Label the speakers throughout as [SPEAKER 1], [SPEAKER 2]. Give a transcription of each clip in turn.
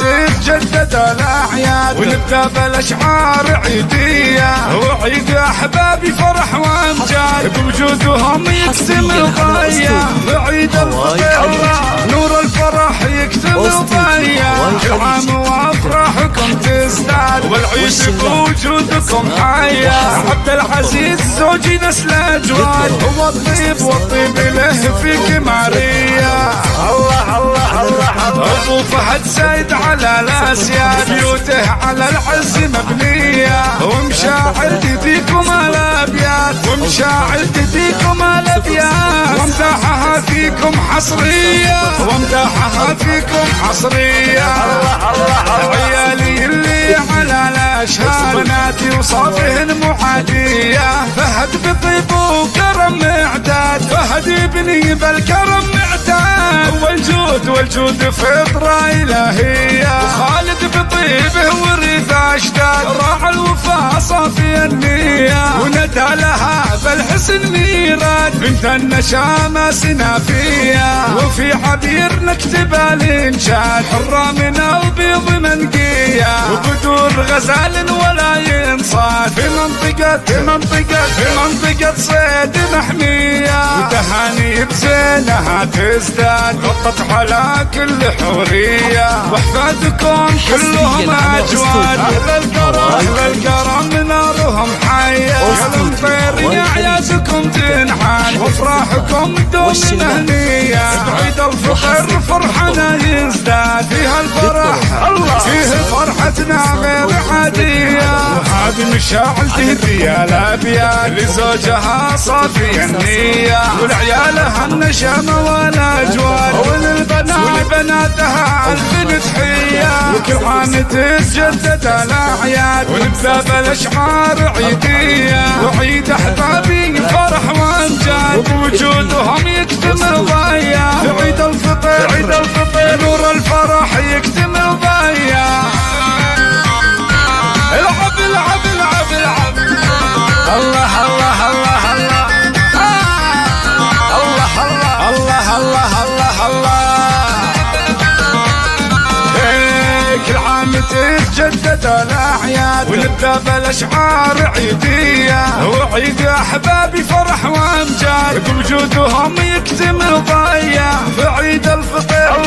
[SPEAKER 1] تتجدد الأعياد ونبدأ بالأشعار عيدية، وعيد أحبابي فرح وأمجاد بوجودهم يكتم الغاية، بعيد الفطر نور الفرح يكتم الغاية، كل عام وأفراحكم تزداد والعيد بوجودكم حيا. عبد العزيز زوجي نسل أجواد، هو الطيب والطيب له فيك ماريا. الله الله الله الله. أبو فهد سيد على الأسياد، بيوته على العز مبنية، ومشاعر تديكم الأبيات، ومشاعر تديكم الأبيات، وامدحها فيكم حصرية، وامدحها فيكم حصرية. عيالي اللي على الأشهاد بناتي وصافهن معادية، فهد بطيب وكرم معداد، فهد ابني بالكرم معداد، والجود فطرة إلهية، وخالد بطيبه ورث أجداد، راعى الوفا صافي النية، وندى لها بالحسن ميراد، بنت النشامة سنافية، وفي عبير نكتب الإنشاد، حرة من البيض منقية، وبدور غزال ولا ينصاد، في منطقة صيد محمية، وتهاني بزينها تزداد، غطت على كل حورية، واحفادكم كلهم أجواد، أهل الكرم نارهم حية، يا المطير يا عيادكم تنحان، وافراحكم دوم مهنية، بعيد الفطر فرحنا يزداد، فيها الفرح فيه فرحتنا غير عادية، وهذه مشاعل تهدي الأبيات لزوجها صافي النية، ولعيالها النشامة والأجواد، ولبناتها ألف تحية، وكل عام تتجدد الأعياد ونبدأ بالأشعار عيدية، وعيد أحبابي فرح وأمجاد بوجودهم يكتم الضايا، عيد الفطر نور الفرح يكتم الضايا. العب العب العب العب الله الله الله الله الله الله الله الله. كل عام تتجدد الأعياد ونبدأ بالأشعار عيدية، وعيد أحبابي فرح وأمجاد بوجودهم يكتم الضايا، بعيد الفطر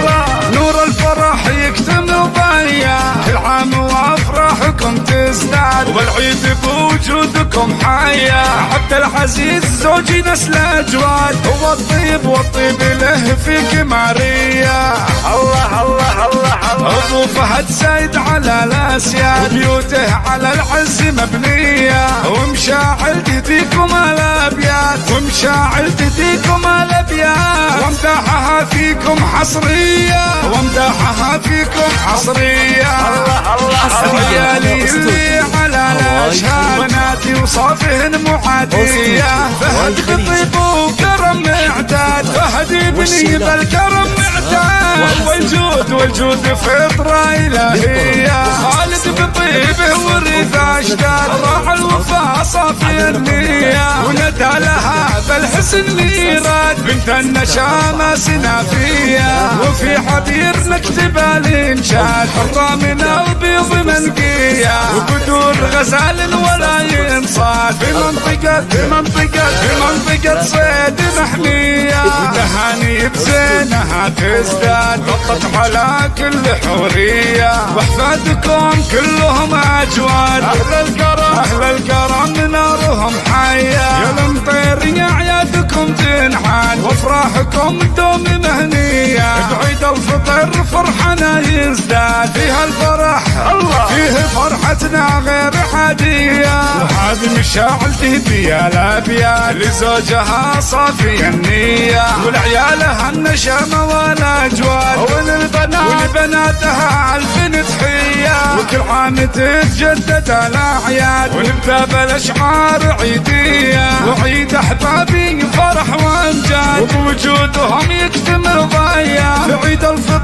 [SPEAKER 1] نور الفرح يكتم الضايا، كل عام وأفراحكم تزداد والعيد بوجودكم حيا. عبد العزيز زوجي نسل أجواد، هو الطيب والطيب له فيك ماريا. الله الله الله الله. أبو فهد سيد على الأسياد، بيوته على العز مبنية، ومشاعر تديكم الأبيات، ومشاعر تديكم الأبيات، وامدحها فيكم حصرية، وامدحها فيكم حصرية. عيالي اللي على الأشهاد بناتي وصافهن معادية، فهد بطيب وكرم معداد، فهد ابني بالكرم معداد، والجود فطرة إلهية، خالد بطيبه ورث أجداد، راعى الوفا صافي النية، وندى لها بالحسن ميراد، بنت النشامة سنافية، وفي عبير نكتب الإنشاد، حرة من البيض منقية، وبدور غزال ولا ينصاد، في منطقة صيد محمية، وتهاني بزينها تزداد، غطت على كل حورية، واحفادكم كلهم أجواد، أهل الكرم نارهم حية، يا المطير يا عيادكم تنحان، وافراحكم دوم مهنية، بعيد الفطر فرحنا يزداد، فيها الفرح فيه فرحتنا غير عادية، وهذه مشاعل تهدي الأبيات لزوجها صافي النية، ولعيالها النشامة والأجواد، ولبناتها ألف تحية، وكل عام تتجدد الأعياد ونبدأ بالأشعار عيدية، وعيد أحبابي فرح وأمجاد وبوجودهم يكتم الضايا، في عيد الفطر